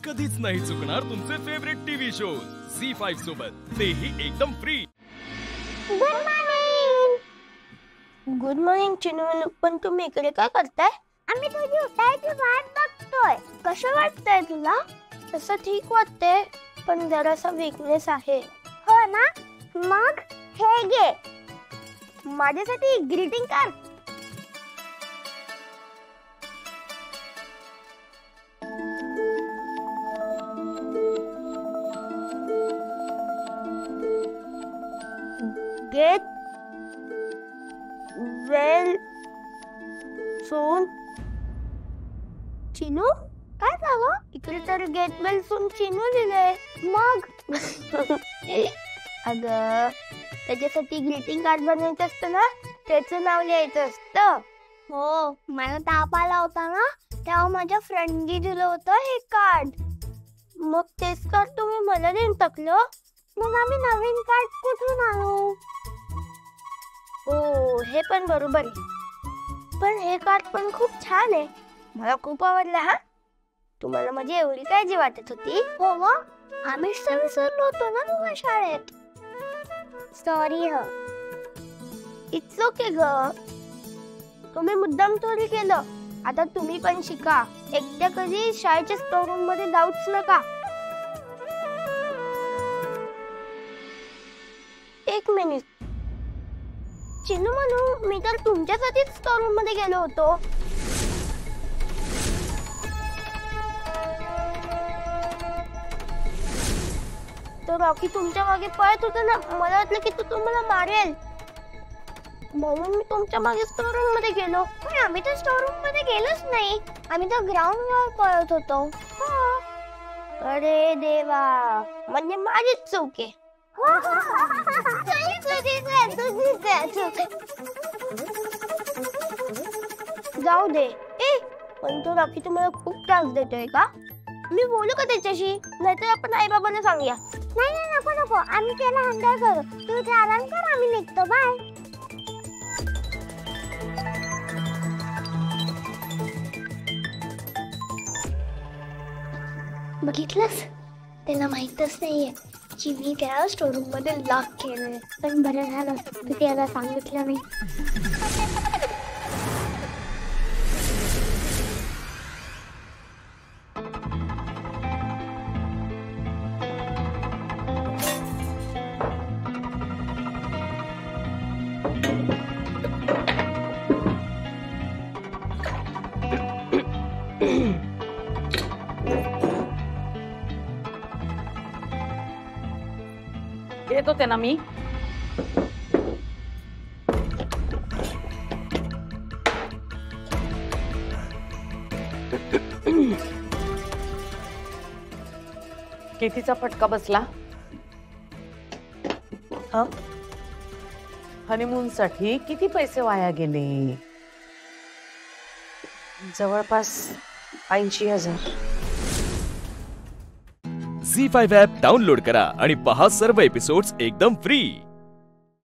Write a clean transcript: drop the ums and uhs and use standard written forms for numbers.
कधीच नाही चुकणार तुमचे फेवरेट टीव्ही शोज झी5 सोबत, तेही एकदम फ्री। गुड मॉर्निंग चिनू, पण तुम्ही इकडे काय करताय? आम्ही तुझी उठायची वाट बघतोय। कसं वाटतंय तुला? तसं ठीक वाटतंय, पण जरासा वीकनेस आहे। हो ना, मग हे घे माझ्यासाठी greeting card. Get well soon. Chinu, काय झालं? इकडे तर गेट वेल सून चिनू लिहिलंय। मग अगं, त्याच्यासाठी ग्रीटिंग कार्ड बनवायचं असतं ना, त्याचं नाव लिहायचं असतं। हो, मला ताप आला होता ना, तेव्हा माझ्या फ्रेंडनी दिलं होतं हे कार्ड। मग तेच कार्ड तुम्ही मला देऊन टाकलं? मग आम्ही नवीन कार्ड कुठून आणू? हो, हे पण बरोबर आहे, पण हे कार्ड पण खूप छान आहे, मला खूप आवडलं। हा, तुम्हाला माझी एवढी काळजी वाटत होती? हो व, आम्हीच तर विसरलो होतो ना तुझ्या शाळेत। सॉरी ह। इट्स ओके ग, तुम्ही मुद्दाम थोडी केलं। आता तुम्ही पण शिका, एकट्या कधी शाळेच्या स्टोर रूम मध्ये जाऊच नका। एक मिनिट चिनू, म्हणून मी तर तुमच्यासाठीच स्टोर रूम मध्ये गेलो होतो। तो रॉकी तुमच्या मागे पळत होता ना, मला वाटलं की तो तुम्हाला मारेल, म्हणून मी तुमच्या मागे स्टोर रूम मध्ये गेलो। पण आम्ही तर स्टोर रूम मध्ये गेलोच नाही, आम्ही तर ग्राउंड वर पळत होतो। अरे देवा, म्हणजे माझीच चूक आहे। जाऊ दे। पण तो रॉकी तुम्हाला खूप त्रास देतोय का? मी बोलू का त्याच्याशी? नाहीतर आपण आई बाबांना सांगूया। नाही नाही, नको नको, आम्ही त्याला हँडल करू। तू इथे आराम कर, आम्ही निघतो। बाय। बघितलंस, त्याला माहीतच नाहीये की मी त्याला स्टोर रूम मध्ये लॉक केलंय। पण बरं झालं तू त्याला सांगितलं नाही। येत होते ना मी। कितीचा फटका बसला? हनीमून साठी किती पैसे वाया गेले? जवळपास 80,000। झी5 ॲप डाउनलोड करा आणि पहा सर्व एपिसोड्स एकदम फ्री।